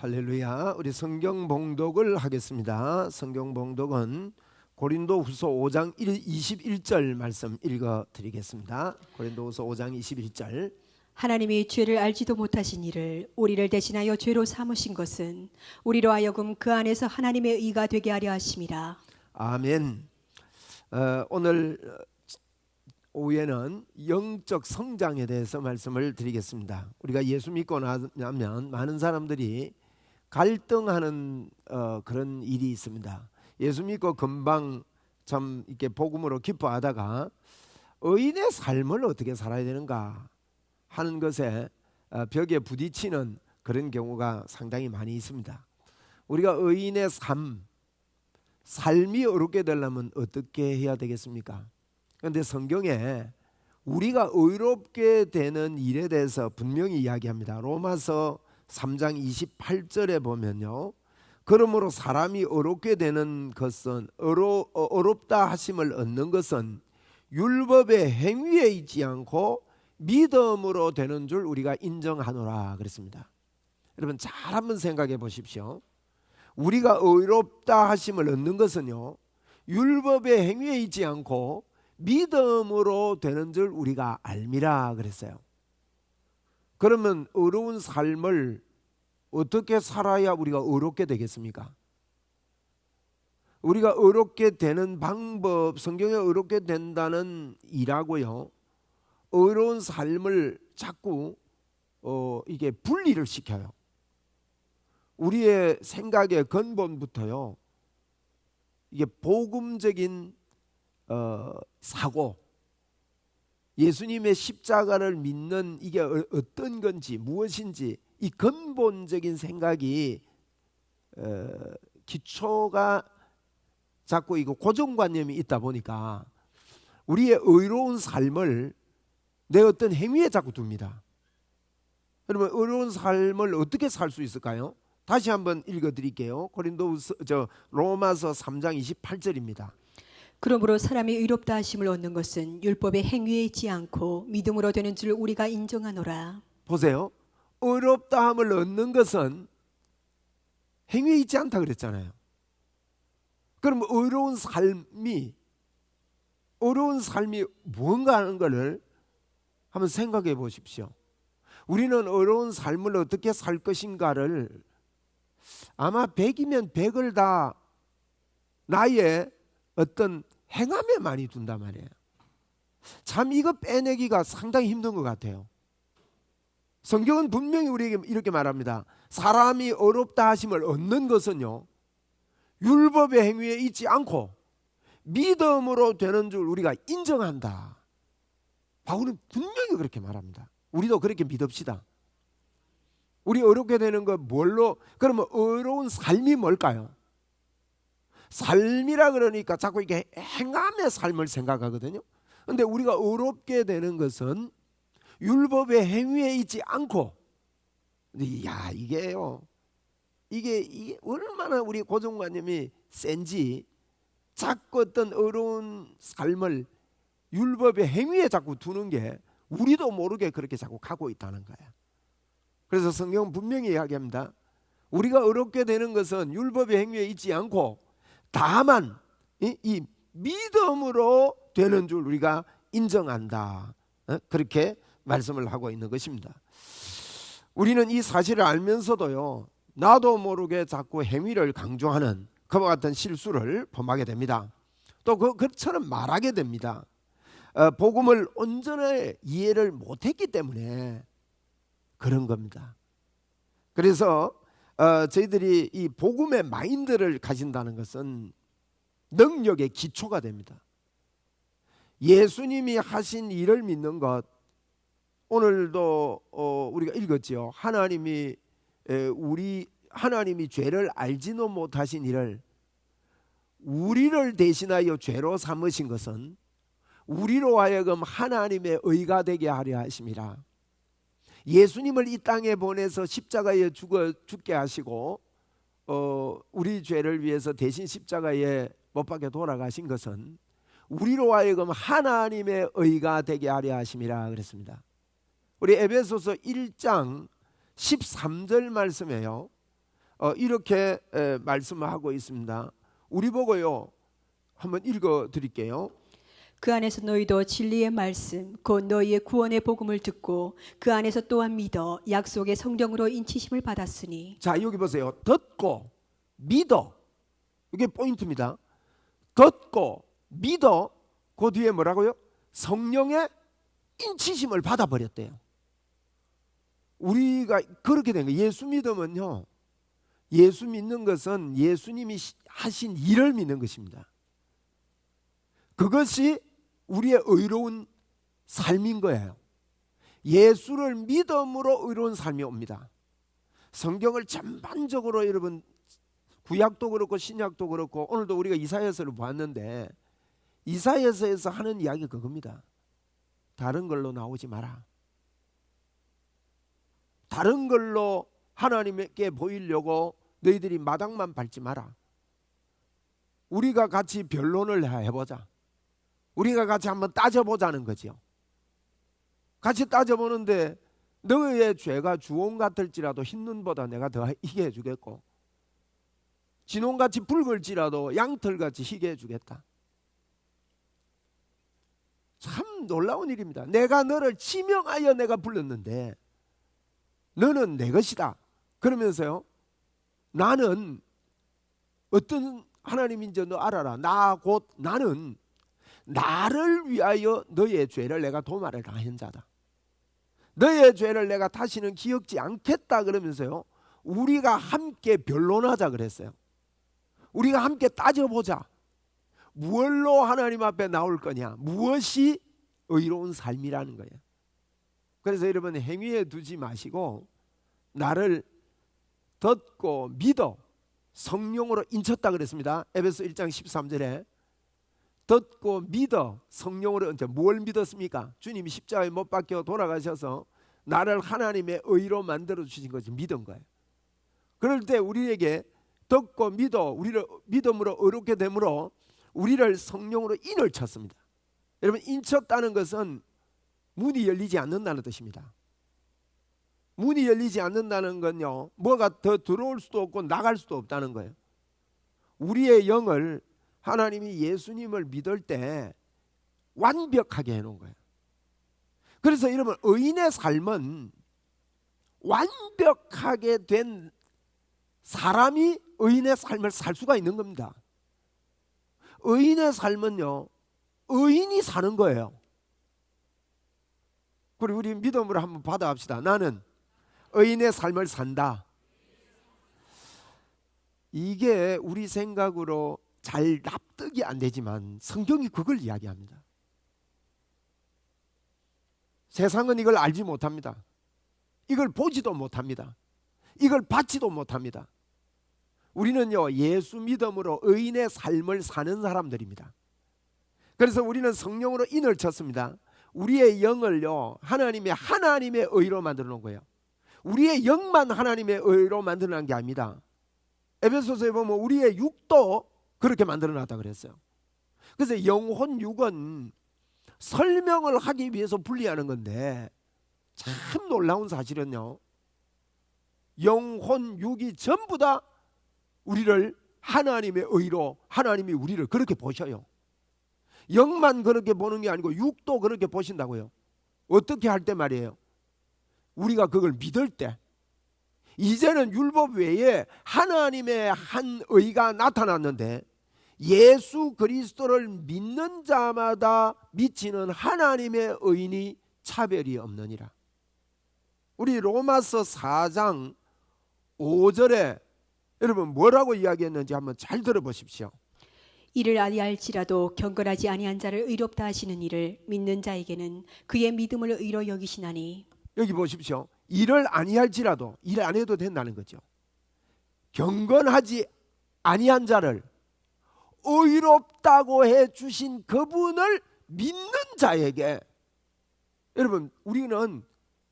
할렐루야. 우리 성경 봉독을 하겠습니다. 성경 봉독은 고린도후서 5장 21절 말씀 읽어드리겠습니다. 고린도후서 5장 21절. 하나님이 죄를 알지도 못하신 이를 우리를 대신하여 죄로 삼으신 것은 우리로 하여금 그 안에서 하나님의 의가 되게 하려 하심이라. 아멘. 오늘 오후에는 영적 성장에 대해서 말씀을 드리겠습니다. 우리가 예수 믿고 나면 많은 사람들이 갈등하는 그런 일이 있습니다. 예수 믿고 금방 참 이렇게 복음으로 기뻐하다가 의인의 삶을 어떻게 살아야 되는가 하는 것에 벽에 부딪히는 그런 경우가 상당히 많이 있습니다. 우리가 의인의 삶이 어렵게 되려면 어떻게 해야 되겠습니까? 그런데 성경에 우리가 의롭게 되는 일에 대해서 분명히 이야기합니다. 로마서 3장 28절에 보면요, 그러므로 사람이 의롭게 되는 것은 의롭다 하심을 얻는 것은 율법의 행위에 있지 않고 믿음으로 되는 줄 우리가 인정하노라 그랬습니다. 여러분 잘 한번 생각해 보십시오. 우리가 의롭다 하심을 얻는 것은요, 율법의 행위에 있지 않고 믿음으로 되는 줄 우리가 알미라 그랬어요. 그러면 의로운 삶을 어떻게 살아야 우리가 의롭게 되겠습니까? 우리가 의롭게 되는 방법, 성경에 의롭게 된다는 이라고요, 의로운 삶을 자꾸 이게 분리를 시켜요. 우리의 생각의 근본부터요, 이게 복음적인 사고, 예수님의 십자가를 믿는 이게 어떤 건지 무엇인지 이 근본적인 생각이 기초가 자꾸 이거 고정관념이 있다 보니까 우리의 의로운 삶을 내 어떤 행위에 자꾸 둡니다. 그러면 의로운 삶을 어떻게 살 수 있을까요? 다시 한번 읽어드릴게요. 로마서 3장 28절입니다. 그러므로 사람이 의롭다 하심을 얻는 것은 율법의 행위에 있지 않고 믿음으로 되는 줄 우리가 인정하노라. 보세요. 의롭다함을 얻는 것은 행위에 있지 않다 그랬잖아요. 그럼 의로운 삶이 무언가 하는 것을 한번 생각해 보십시오. 우리는 의로운 삶을 어떻게 살 것인가를 아마 100이면 100을 다 나의 어떤 행함에 많이 둔단 말이에요. 참 이거 빼내기가 상당히 힘든 것 같아요. 성경은 분명히 우리에게 이렇게 말합니다. 사람이 의롭다 하심을 얻는 것은요, 율법의 행위에 있지 않고 믿음으로 되는 줄 우리가 인정한다. 바울은 분명히 그렇게 말합니다. 우리도 그렇게 믿읍시다. 우리 의롭게 되는 거 뭘로? 그러면 의로운 삶이 뭘까요? 삶이라 그러니까 자꾸 이게 행함의 삶을 생각하거든요. 그런데 우리가 의롭게 되는 것은 율법의 행위에 있지 않고, 이게요, 이게 얼마나 우리 고정관념이 센지 자꾸 어떤 의로운 삶을 율법의 행위에 자꾸 두는 게 우리도 모르게 그렇게 자꾸 가고 있다는 거예요. 그래서 성경은 분명히 이야기합니다. 우리가 의롭게 되는 것은 율법의 행위에 있지 않고 다만 이 믿음으로 되는 줄 우리가 인정한다. 그렇게 말씀을 하고 있는 것입니다. 우리는 이 사실을 알면서도요, 나도 모르게 자꾸 행위를 강조하는 그와 같은 실수를 범하게 됩니다. 또 그처럼 말하게 됩니다. 복음을 온전히 이해를 못했기 때문에 그런 겁니다. 그래서 저희들이 이 복음의 마인드를 가진다는 것은 능력의 기초가 됩니다. 예수님이 하신 일을 믿는 것, 오늘도 우리가 읽었지요. 하나님이 죄를 알지도 못하신 일을 우리를 대신하여 죄로 삼으신 것은 우리로 하여금 하나님의 의가 되게 하려 하심이라. 예수님을 이 땅에 보내서 십자가에 죽게 하시고 우리 죄를 위해서 대신 십자가에 못 박혀 돌아가신 것은 우리로 하여금 하나님의 의가 되게 하려 하심이라 그랬습니다. 우리 에베소서 1장 13절 말씀에요, 이렇게 말씀하고 있습니다. 우리 보고요 한번 읽어 드릴게요. 그 안에서 너희도 진리의 말씀 곧 너희의 구원의 복음을 듣고 그 안에서 또한 믿어 약속의 성령으로 인치심을 받았으니. 자, 여기 보세요. 듣고 믿어, 이게 포인트입니다. 듣고 믿어, 그 뒤에 뭐라고요? 성령의 인치심을 받아버렸대요. 우리가 그렇게 된 거예요. 예수 믿으면요, 예수 믿는 것은 예수님이 하신 일을 믿는 것입니다. 그것이 우리의 의로운 삶인 거예요. 예수를 믿음으로 의로운 삶이 옵니다. 성경을 전반적으로 여러분, 구약도 그렇고 신약도 그렇고, 오늘도 우리가 이사야서를 보았는데 이사야서에서 하는 이야기가 그겁니다. 다른 걸로 나오지 마라. 다른 걸로 하나님께 보이려고 너희들이 마당만 밟지 마라. 우리가 같이 변론을 해보자. 우리가 같이 한번 따져보자는 거죠. 같이 따져보는데 너의 죄가 주홍 같을지라도 흰 눈보다 내가 더 희게 해주겠고, 진홍같이 붉을지라도 양털같이 희게 해주겠다. 참 놀라운 일입니다. 내가 너를 지명하여 내가 불렀는데 너는 내 것이다. 그러면서요, 나는 어떤 하나님인지 너 알아라. 나 곧 나는 나를 위하여 너의 죄를 내가 도말을 당한 자다. 너의 죄를 내가 다시는 기억지 않겠다. 그러면서요, 우리가 함께 변론하자 그랬어요. 우리가 함께 따져보자. 무엇로 하나님 앞에 나올 거냐, 무엇이 의로운 삶이라는 거예요. 그래서 여러분, 행위에 두지 마시고 나를 듣고 믿어 성령으로 인쳤다 그랬습니다. 에베소 1장 13절에 듣고 믿어 성령으로 인쳐. 뭘 믿었습니까? 주님이 십자가에 못 박혀 돌아가셔서 나를 하나님의 의로 만들어 주신 것을 믿은 거예요. 그럴 때 우리에게 듣고 믿어, 우리를 믿음으로 의롭게 되므로 우리를 성령으로 인을 쳤습니다. 여러분, 인쳤다는 것은 문이 열리지 않는다는 뜻입니다. 문이 열리지 않는다는 건요, 뭐가 더 들어올 수도 없고 나갈 수도 없다는 거예요. 우리의 영을 하나님이 예수님을 믿을 때 완벽하게 해놓은 거예요. 그래서 여러분, 의인의 삶은 완벽하게 된 사람이 의인의 삶을 살 수가 있는 겁니다. 의인의 삶은요, 의인이 사는 거예요. 그리고 우리 믿음으로 한번 받아갑시다. 나는 의인의 삶을 산다. 이게 우리 생각으로 잘 납득이 안 되지만 성경이 그걸 이야기합니다. 세상은 이걸 알지 못합니다. 이걸 보지도 못합니다. 이걸 받지도 못합니다. 우리는요, 예수 믿음으로 의인의 삶을 사는 사람들입니다. 그래서 우리는 성령으로 인을 쳤습니다. 우리의 영을요, 하나님의 의로 만들어 놓은 거예요. 우리의 영만 하나님의 의로 만들어 놓은 게 아닙니다. 에베소서에 보면 우리의 육도 그렇게 만들어 놨다 그랬어요. 그래서 영혼 육은 설명을 하기 위해서 분리하는 건데, 참 놀라운 사실은요, 영혼 육이 전부 다 우리를 하나님의 의로, 하나님이 우리를 그렇게 보셔요. 영만 그렇게 보는 게 아니고 육도 그렇게 보신다고요. 어떻게 할 때 말이에요? 우리가 그걸 믿을 때. 이제는 율법 외에 하나님의 한 의가 나타났는데, 예수 그리스도를 믿는 자마다 미치는 하나님의 의인이 차별이 없느니라. 우리 로마서 4장 5절에 여러분 뭐라고 이야기했는지 한번 잘 들어보십시오. 이를 아니할지라도 경건하지 아니한 자를 의롭다 하시는 이를 믿는 자에게는 그의 믿음을 의로 여기시나니. 여기 보십시오. 일을 아니할지라도, 일 안 해도 된다는 거죠. 경건하지 아니한 자를 의롭다고 해주신 그분을 믿는 자에게, 여러분, 우리는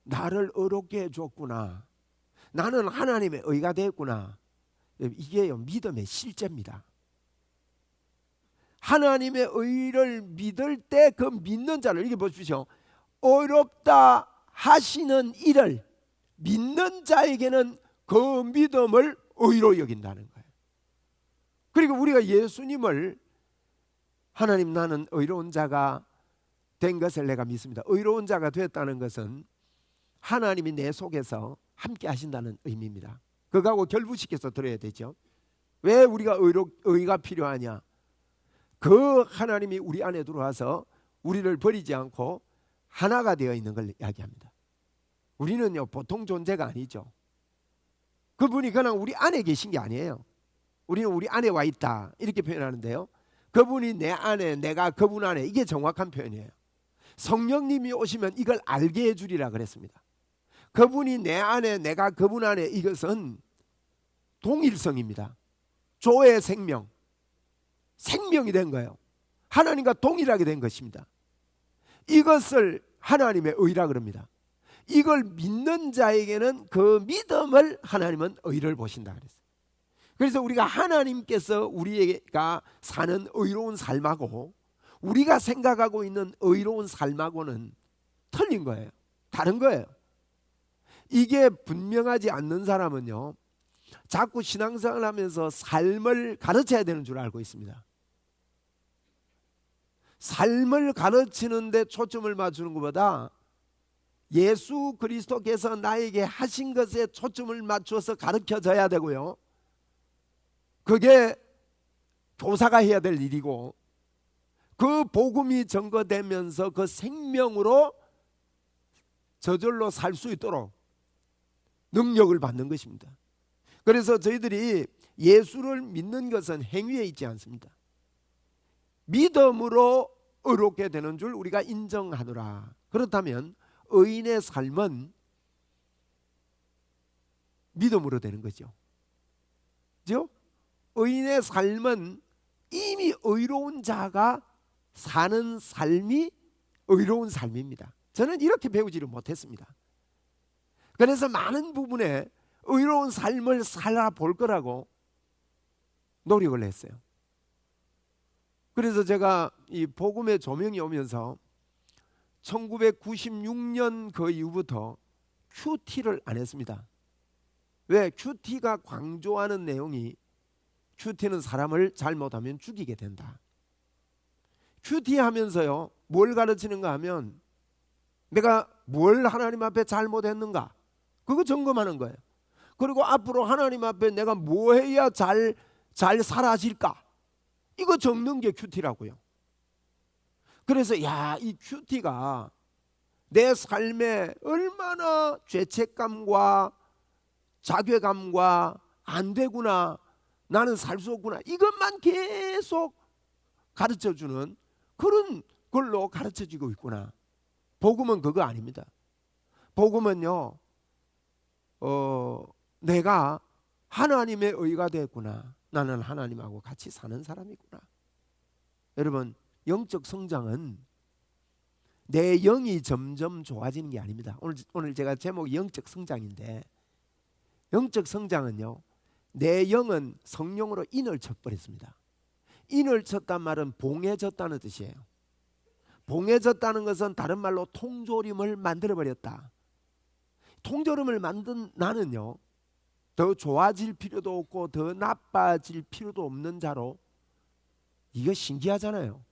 나를 의롭게 해줬구나, 나는 하나님의 의가 됐구나, 이게 믿음의 실제입니다. 하나님의 의를 믿을 때 그 믿는 자를, 이게 보십시오. 의롭다 하시는 이를 믿는 자에게는 그 믿음을 의로 여긴다는 거예요. 그리고 우리가 예수님을 하나님 나는 의로운 자가 된 것을 내가 믿습니다. 의로운 자가 되었다는 것은 하나님이 내 속에서 함께 하신다는 의미입니다. 그거하고 결부시켜서 들어야 되죠. 왜 우리가 의가 필요하냐? 그 하나님이 우리 안에 들어와서 우리를 버리지 않고 하나가 되어 있는 걸 이야기합니다. 우리는요 보통 존재가 아니죠. 그분이 그냥 우리 안에 계신 게 아니에요. 우리는 우리 안에 와 있다 이렇게 표현하는데요, 그분이 내 안에 내가 그분 안에, 이게 정확한 표현이에요. 성령님이 오시면 이걸 알게 해주리라 그랬습니다. 그분이 내 안에 내가 그분 안에, 이것은 동일성입니다. 조의 생명, 생명이 된 거예요. 하나님과 동일하게 된 것입니다. 이것을 하나님의 의라 그럽니다. 이걸 믿는 자에게는 그 믿음을 하나님은 의를 보신다 그랬어요. 그래서 우리가 하나님께서 우리가 사는 의로운 삶하고 우리가 생각하고 있는 의로운 삶하고는 틀린 거예요. 다른 거예요. 이게 분명하지 않는 사람은요 자꾸 신앙생활을 하면서 삶을 가르쳐야 되는 줄 알고 있습니다. 삶을 가르치는 데 초점을 맞추는 것보다 예수 그리스도께서 나에게 하신 것에 초점을 맞춰서 가르쳐져야 되고요, 그게 교사가 해야 될 일이고, 그 복음이 전거되면서 그 생명으로 저절로 살 수 있도록 능력을 받는 것입니다. 그래서 저희들이 예수를 믿는 것은 행위에 있지 않습니다. 믿음으로 의롭게 되는 줄 우리가 인정하노라. 그렇다면 의인의 삶은 믿음으로 되는 거죠. 그죠? 의인의 삶은 이미 의로운 자가 사는 삶이 의로운 삶입니다. 저는 이렇게 배우지를 못했습니다. 그래서 많은 부분에 의로운 삶을 살아볼 거라고 노력을 했어요. 그래서 제가 이 복음의 조명이 오면서 1996년 그 이후부터 큐티를 안 했습니다. 왜? 큐티가 강조하는 내용이, 큐티는 사람을 잘못하면 죽이게 된다. 큐티 하면서요 뭘 가르치는가 하면 내가 뭘 하나님 앞에 잘못했는가, 그거 점검하는 거예요. 그리고 앞으로 하나님 앞에 내가 뭐 해야 잘 살아질까, 이거 적는 게 큐티라고요. 그래서 이 큐티가 내 삶에 얼마나 죄책감과 자괴감과 안 되구나, 나는 살 수 없구나, 이것만 계속 가르쳐주는 그런 걸로 가르쳐지고 있구나. 복음은 그거 아닙니다. 복음은요 내가 하나님의 의가 됐구나, 나는 하나님하고 같이 사는 사람이구나. 여러분, 영적 성장은 내 영이 점점 좋아지는 게 아닙니다. 오늘 제가 제목이 영적 성장인데, 영적 성장은요 내 영은 성령으로 인을 쳐버렸습니다. 인을 쳤단 말은 봉해졌다는 뜻이에요. 봉해졌다는 것은 다른 말로 통조림을 만들어버렸다. 통조림을 만든 나는요 더 좋아질 필요도 없고 더 나빠질 필요도 없는 자로, 이거 신기하잖아요.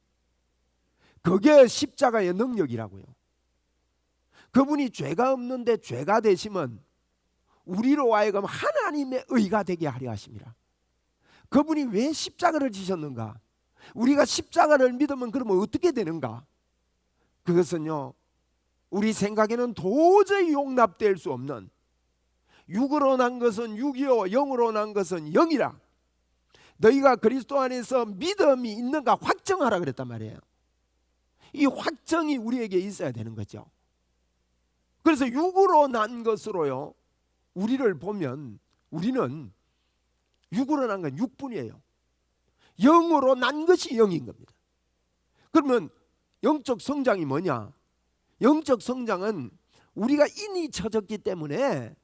그게 십자가의 능력이라고요. 그분이 죄가 없는데 죄가 되시면 우리로 하여금 하나님의 의가 되게 하려 하십니다. 그분이 왜 십자가를 지셨는가? 우리가 십자가를 믿으면 그러면 어떻게 되는가? 그것은요 우리 생각에는 도저히 용납될 수 없는, 육으로 난 것은 육이요 영으로 난 것은 영이라, 너희가 그리스도 안에서 믿음이 있는가 확정하라 그랬단 말이에요. 이 확정이 우리에게 있어야 되는 거죠. 그래서 육으로 난 것으로요 우리를 보면 우리는 육으로 난 건 육뿐이에요. 영으로 난 것이 영인 겁니다. 그러면 영적 성장이 뭐냐? 영적 성장은 우리가 인이 쳐졌기 때문에,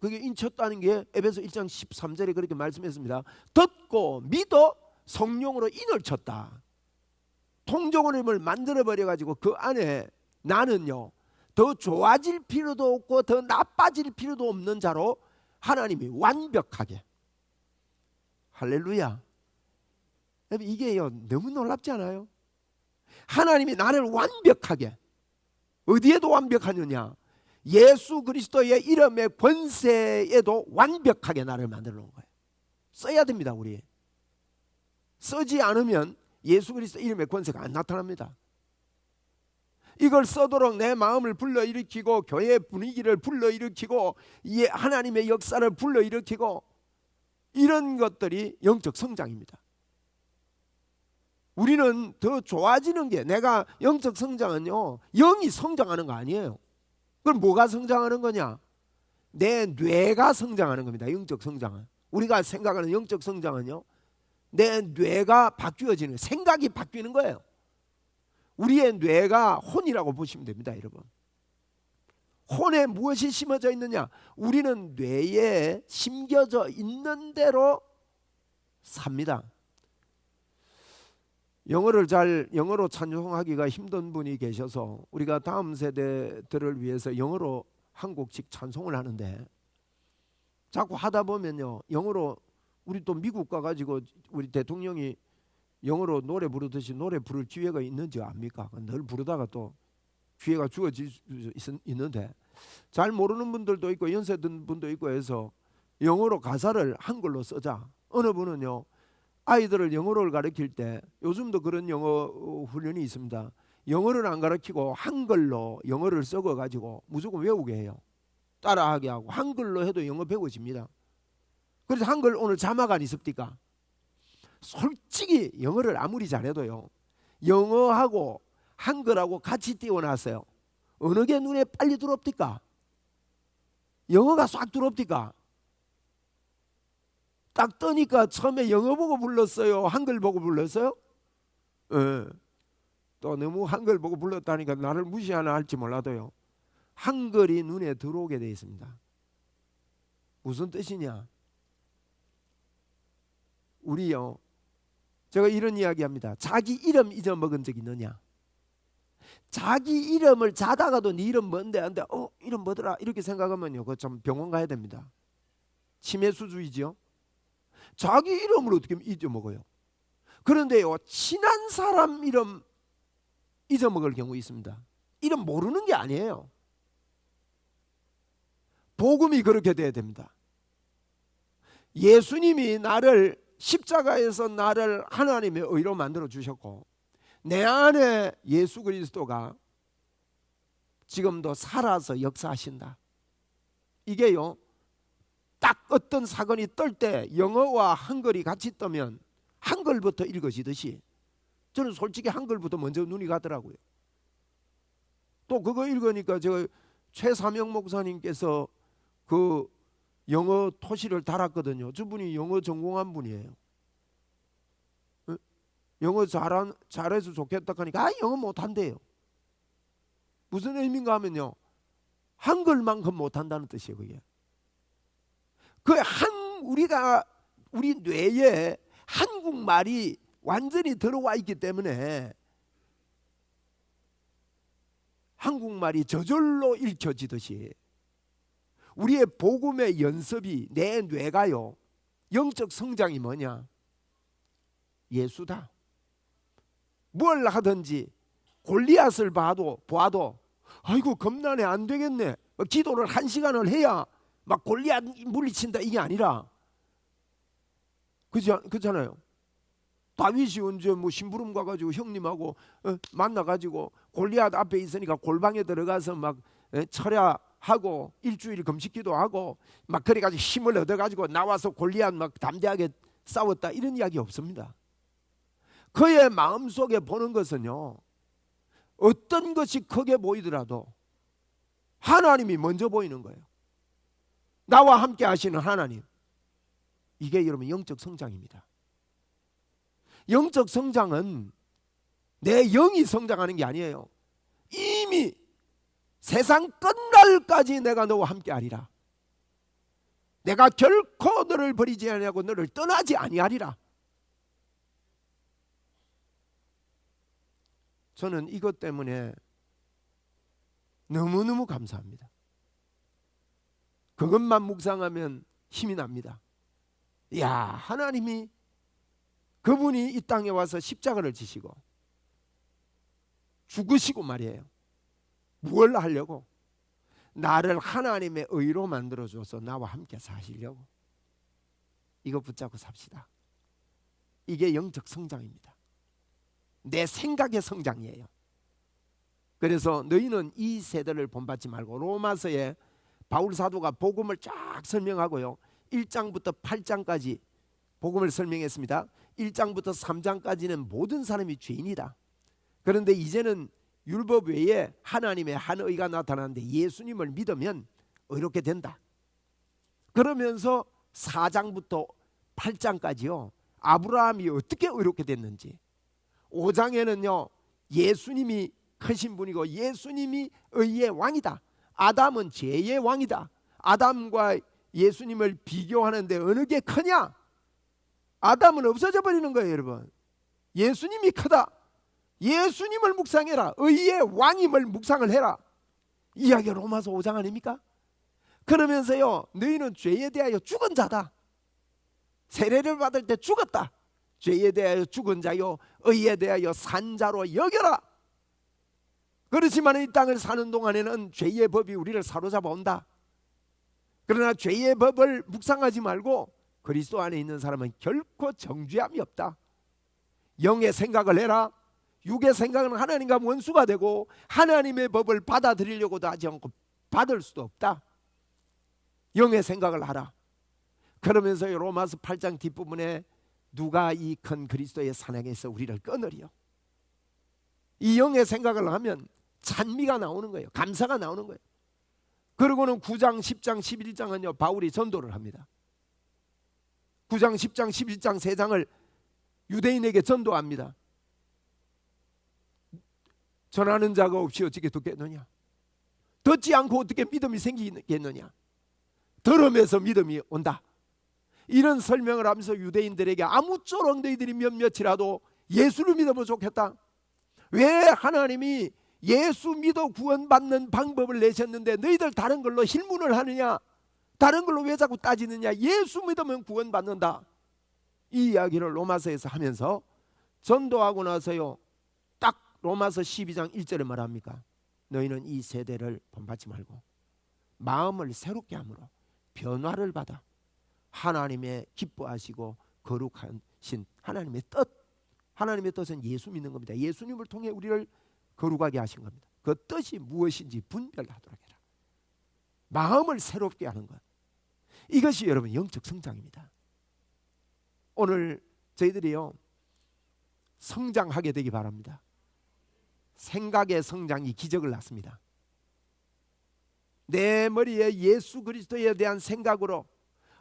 그게 인 쳤다는 게 에베소 1장 13절에 그렇게 말씀했습니다. 듣고 믿어 성령으로 인을 쳤다. 통조림을 만들어버려가지고 그 안에 나는요 더 좋아질 필요도 없고 더 나빠질 필요도 없는 자로 하나님이 완벽하게 할렐루야. 이게요 너무 놀랍지 않아요? 하나님이 나를 완벽하게, 어디에도 완벽하느냐, 예수 그리스도의 이름의 권세에도 완벽하게 나를 만들어 놓은 거예요. 써야 됩니다. 우리 쓰지 않으면 예수 그리스도 이름의 권세가 안 나타납니다. 이걸 써도록 내 마음을 불러일으키고 교회 분위기를 불러일으키고 하나님의 역사를 불러일으키고, 이런 것들이 영적 성장입니다. 우리는 더 좋아지는 게, 내가 영적 성장은요 영이 성장하는 거 아니에요. 그럼 뭐가 성장하는 거냐? 내 뇌가 성장하는 겁니다. 영적 성장은, 우리가 생각하는 영적 성장은요 내 뇌가 바뀌어지는, 생각이 바뀌는 거예요. 우리의 뇌가 혼이라고 보시면 됩니다. 여러분, 혼에 무엇이 심어져 있느냐? 우리는 뇌에 심겨져 있는 대로 삽니다. 영어로 찬송하기가 힘든 분이 계셔서 우리가 다음 세대들을 위해서 영어로 한 곡씩 찬송을 하는데, 자꾸 하다 보면요 영어로, 우리 또 미국 가가지고 우리 대통령이 영어로 노래 부르듯이 노래 부를 기회가 있는지 압니까? 늘 부르다가 또 기회가 주어질 수 있는데, 잘 모르는 분들도 있고 연세 든 분도 있고 해서 영어로 가사를 한글로 쓰자. 어느 분은요 아이들을 영어를 가르칠 때, 요즘도 그런 영어 훈련이 있습니다. 영어를 안 가르치고 한글로 영어를 썩어가지고 무조건 외우게 해요. 따라하게 하고 한글로 해도 영어 배워집니다. 그래서 한글 오늘 자막 안 있습니까? 솔직히 영어를 아무리 잘해도요 영어하고 한글하고 같이 띄워놨어요. 어느 게 눈에 빨리 들어옵니까? 영어가 싹 들어옵니까? 딱 뜨니까 처음에 영어 보고 불렀어요, 한글 보고 불렀어요? 또 너무 한글 보고 불렀다니까 나를 무시하나 할지 몰라도요 한글이 눈에 들어오게 되어 있습니다. 무슨 뜻이냐? 우리요, 제가 이런 이야기 합니다. 자기 이름 잊어먹은 적 있느냐? 자기 이름을 자다가도 네 이름 뭔데? 근데 이름 뭐더라? 이렇게 생각하면요 그거 좀 병원 가야 됩니다. 치매 수주이지요. 자기 이름을 어떻게 잊어먹어요? 그런데요 친한 사람 이름 잊어먹을 경우 있습니다. 이름 모르는 게 아니에요. 복음이 그렇게 돼야 됩니다. 예수님이 나를 십자가에서 나를 하나님의 의로 만들어 주셨고, 내 안에 예수 그리스도가 지금도 살아서 역사하신다. 이게요 딱 어떤 사건이 뜰 때 영어와 한글이 같이 뜨면 한글부터 읽어지듯이, 저는 솔직히 한글부터 먼저 눈이 가더라고요. 또 그거 읽으니까 저 최사명 목사님께서 그 영어 토시를 달았거든요. 저분이 영어 전공한 분이에요. 영어 잘해서 좋겠다 하니까 영어 못한대요. 무슨 의미인가 하면요 한글만큼 못한다는 뜻이에요. 그게 우리 뇌에 한국말이 완전히 들어와 있기 때문에 한국말이 저절로 읽혀지듯이 우리의 복음의 연습이, 내 뇌가요 영적 성장이 뭐냐? 예수다. 뭘 하든지 골리앗을 보아도 아이고 겁나네, 안 되겠네, 기도를 1시간을 해야 막 골리앗 물리친다, 이게 아니라, 그렇잖아요. 다윗이 언제 뭐 심부름 가가지고 형님하고 만나가지고 골리앗 앞에 있으니까 골방에 들어가서 막 철야하고 일주일 금식기도 하고 막 그래가지고 힘을 얻어가지고 나와서 골리앗 막 담대하게 싸웠다, 이런 이야기 없습니다. 그의 마음속에 보는 것은요 어떤 것이 크게 보이더라도 하나님이 먼저 보이는 거예요. 나와 함께 하시는 하나님. 이게 여러분 영적 성장입니다. 영적 성장은 내 영이 성장하는 게 아니에요. 이미 세상 끝날까지 내가 너와 함께 하리라. 내가 결코 너를 버리지 아니하고 너를 떠나지 아니하리라. 저는 이것 때문에 너무너무 감사합니다. 그것만 묵상하면 힘이 납니다. 야, 하나님이 그분이 이 땅에 와서 십자가를 지시고 죽으시고 말이에요. 무엇을 하려고? 나를 하나님의 의로 만들어줘서 나와 함께 사시려고. 이거 붙잡고 삽시다. 이게 영적 성장입니다. 내 생각의 성장이에요. 그래서 너희는 이 세대를 본받지 말고, 로마서에 바울 사도가 복음을 쫙 설명하고요, 1장부터 8장까지 복음을 설명했습니다. 1장부터 3장까지는 모든 사람이 죄인이다. 그런데 이제는 율법 외에 하나님의 한 의가 나타나는데 예수님을 믿으면 의롭게 된다. 그러면서 4장부터 8장까지요, 아브라함이 어떻게 의롭게 됐는지, 5장에는요 예수님이 크신 분이고 예수님이 의의 왕이다. 아담은 죄의 왕이다. 아담과 예수님을 비교하는데 어느 게 크냐? 아담은 없어져 버리는 거예요, 여러분. 예수님이 크다. 예수님을 묵상해라. 의의 왕임을 묵상을 해라. 이야기가 로마서 5장 아닙니까? 그러면서요, 너희는 죄에 대하여 죽은 자다. 세례를 받을 때 죽었다. 죄에 대하여 죽은 자요, 의에 대하여 산 자로 여겨라. 그렇지만 이 땅을 사는 동안에는 죄의 법이 우리를 사로잡아 온다. 그러나 죄의 법을 묵상하지 말고 그리스도 안에 있는 사람은 결코 정죄함이 없다. 영의 생각을 해라. 육의 생각은 하나님과 원수가 되고 하나님의 법을 받아들이려고도 하지 않고 받을 수도 없다. 영의 생각을 하라. 그러면서 로마서 8장 뒷부분에 누가 이 큰 그리스도의 사랑에서 우리를 끊으리요? 이 영의 생각을 하면 찬미가 나오는 거예요. 감사가 나오는 거예요. 그리고는 9장, 10장, 11장은요 바울이 전도를 합니다. 9장, 10장, 11장 3장을 유대인에게 전도합니다. 전하는 자가 없이 어떻게 듣겠느냐? 듣지 않고 어떻게 믿음이 생기겠느냐? 들으면서 믿음이 온다. 이런 설명을 하면서 유대인들에게 아무쪼록 너희들이 몇몇이라도 예수를 믿으면 좋겠다. 왜 하나님이 예수 믿어 구원받는 방법을 내셨는데 너희들 다른 걸로 힐문을 하느냐? 다른 걸로 왜 자꾸 따지느냐? 예수 믿으면 구원받는다. 이 이야기를 로마서에서 하면서 전도하고 나서요, 딱 로마서 12장 1절에 말합니까? 너희는 이 세대를 본받지 말고 마음을 새롭게 함으로 변화를 받아 하나님의 기뻐하시고 거룩하신 하나님의 뜻, 하나님의 뜻은 예수 믿는 겁니다. 예수님을 통해 우리를 거룩하게 하신 겁니다. 그 뜻이 무엇인지 분별하도록 해라. 마음을 새롭게 하는 것, 이것이 여러분 영적 성장입니다. 오늘 저희들이요 성장하게 되기 바랍니다. 생각의 성장이 기적을 낳습니다. 내 머리에 예수 그리스도에 대한 생각으로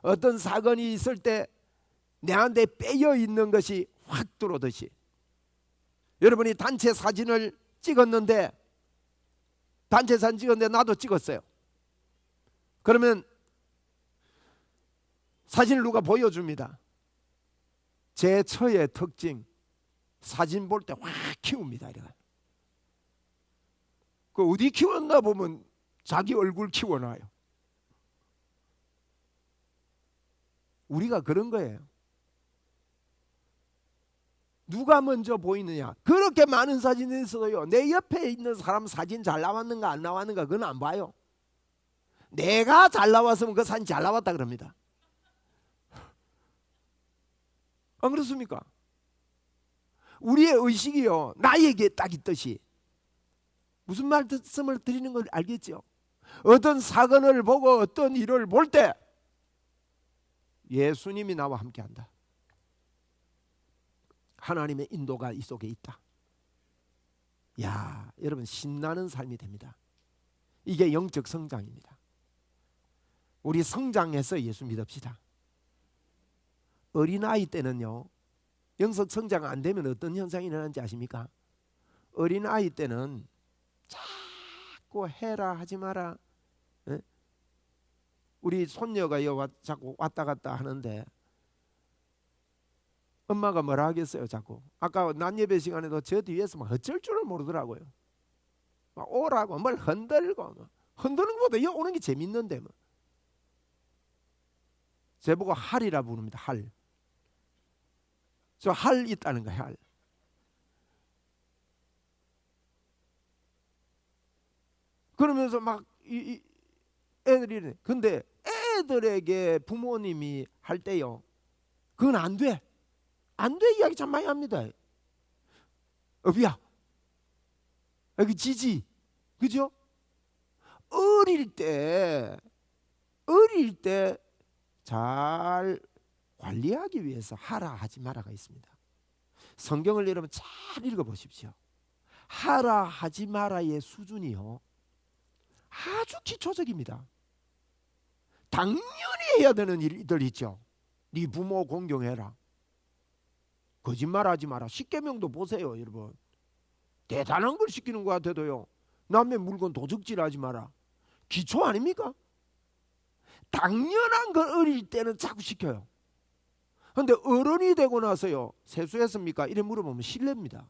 어떤 사건이 있을 때 내한테 빼여 있는 것이 확 들어오듯이, 여러분이 단체 사진을 찍었는데 단체 사진 찍었는데 나도 찍었어요. 그러면 사진을 누가 보여줍니다. 제 처의 특징, 사진 볼 때 확 키웁니다. 그 어디 키웠나 보면 자기 얼굴 키워놔요. 우리가 그런 거예요. 누가 먼저 보이느냐? 그렇게 많은 사진이 있어도요, 내 옆에 있는 사람 사진 잘 나왔는가 안 나왔는가 그건 안 봐요. 내가 잘 나왔으면 그 사진 잘 나왔다 그럽니다. 안 그렇습니까? 우리의 의식이요 나에게 딱 있듯이, 무슨 말씀을 드리는 걸 알겠죠? 어떤 사건을 보고 어떤 일을 볼 때 예수님이 나와 함께한다. 하나님의 인도가 이 속에 있다. 야, 여러분 신나는 삶이 됩니다. 이게 영적 성장입니다. 우리 성장해서 예수 믿읍시다. 어린아이 때는요, 영적 성장 안 되면 어떤 현상이 일어나는지 아십니까? 어린아이 때는 자꾸 해라 하지 마라. 에? 우리 손녀가 자꾸 왔다 갔다 하는데 엄마가 뭐라 하겠어요? 자꾸 아까 낮 예배 시간에도 저 뒤에서 막 어쩔 줄을 모르더라고요. 막 오라고 뭘 흔들고, 흔드는 것보다 여기 오는 게 재밌는데 뭐. 제보고 할이라 부릅니다. 할. 저 할 있다는 거예요. 할. 그러면서 막 애들이, 근데 애들에게 부모님이 할 때요, 그건 안 돼. 안 돼 이야기 참 많이 합니다. 어비야, 여기 지지, 그죠? 어릴 때 잘 관리하기 위해서 하라 하지 마라가 있습니다. 성경을 여러분 잘 읽어보십시오. 하라 하지 마라의 수준이요, 아주 기초적입니다. 당연히 해야 되는 일들 있죠. 네 부모 공경해라, 거짓말하지 마라. 십계명도 보세요 여러분. 대단한 걸 시키는 것 같아도요, 남의 물건 도적질하지 마라. 기초 아닙니까? 당연한 걸 어릴 때는 자꾸 시켜요. 그런데 어른이 되고 나서요, 세수했습니까? 이래 물어보면 실례입니다.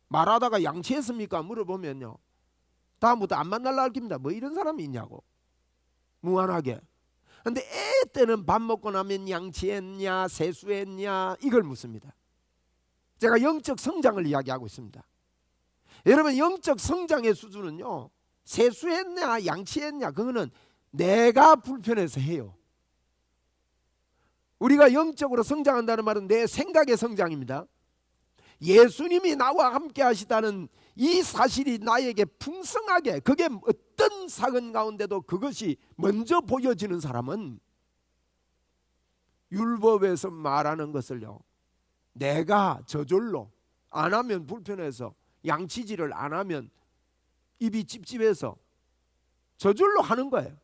말하다가 양치했습니까? 물어보면요, 다음부터 안 만날라 할 겁니다. 뭐 이런 사람이 있냐고, 무한하게. 근데 애 때는 밥 먹고 나면 양치했냐 세수했냐 이걸 묻습니다. 제가 영적 성장을 이야기하고 있습니다. 여러분, 영적 성장의 수준은요, 세수했냐 양치했냐 그거는 내가 불편해서 해요. 우리가 영적으로 성장한다는 말은 내 생각의 성장입니다. 예수님이 나와 함께 하시다는 이 사실이 나에게 풍성하게, 그게 어떤 사건 가운데도 그것이 먼저 보여지는 사람은 율법에서 말하는 것을요, 내가 저절로 안 하면 불편해서, 양치질을 안 하면 입이 찝찝해서 저절로 하는 거예요.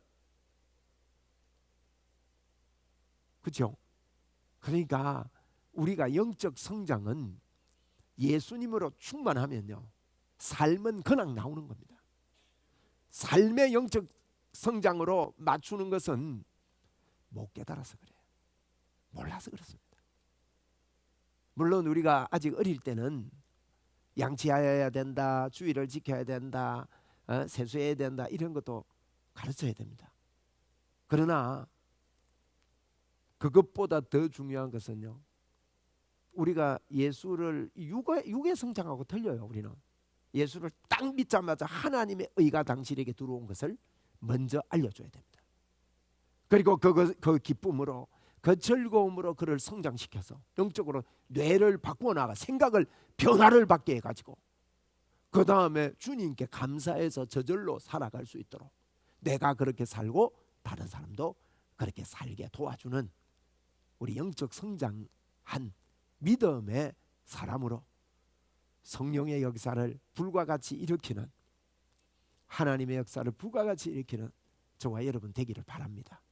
그렇죠? 그러니까 우리가 영적 성장은 예수님으로 충만하면요, 삶은 그냥 나오는 겁니다. 삶의 영적 성장으로 맞추는 것은 못 깨달아서 그래요. 몰라서 그렇습니다. 물론 우리가 아직 어릴 때는 양치해야 된다, 주의를 지켜야 된다, 세수해야 된다, 이런 것도 가르쳐야 됩니다. 그러나 그것보다 더 중요한 것은요, 우리가 예수를 육의 성장하고 틀려요. 우리는 예수를 딱 믿자마자 하나님의 의가 당신에게 들어온 것을 먼저 알려줘야 됩니다. 그리고 그 기쁨으로, 그 즐거움으로 그를 성장시켜서 영적으로 뇌를 바꾸어 나가 생각을 변화를 받게 해가지고 그 다음에 주님께 감사해서 저절로 살아갈 수 있도록 내가 그렇게 살고 다른 사람도 그렇게 살게 도와주는 우리 영적 성장한 믿음의 사람으로 성령의 역사를 불과 같이 일으키는, 하나님의 역사를 불과 같이 일으키는 저와 여러분 되기를 바랍니다.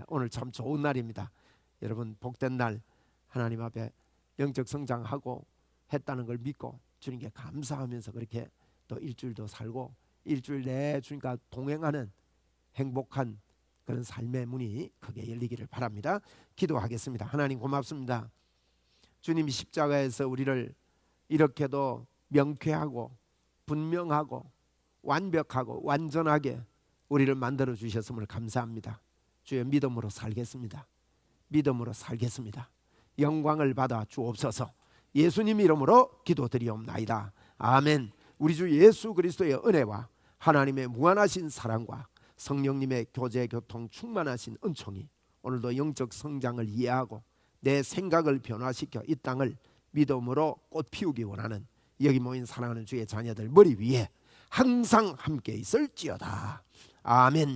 오늘 참 좋은 날입니다. 여러분 복된 날, 하나님 앞에 영적 성장하고 했다는 걸 믿고 주님께 감사하면서 그렇게 또 일주일도 살고 일주일 내에 주님과 동행하는 행복한 그런 삶의 문이 크게 열리기를 바랍니다. 기도하겠습니다. 하나님 고맙습니다. 주님이 십자가에서 우리를 이렇게도 명쾌하고 분명하고 완벽하고 완전하게 우리를 만들어 주셨음을 감사합니다. 주의 믿음으로 살겠습니다. 믿음으로 살겠습니다. 영광을 받아 주옵소서. 예수님 이름으로 기도드리옵나이다. 아멘. 우리 주 예수 그리스도의 은혜와 하나님의 무한하신 사랑과 성령님의 교제 교통 충만하신 은총이 오늘도 영적 성장을 이해하고 내 생각을 변화시켜 이 땅을 믿음으로 꽃 피우기 원하는 여기 모인 사랑하는 주의 자녀들 머리 위에 항상 함께 있을지어다. 아멘.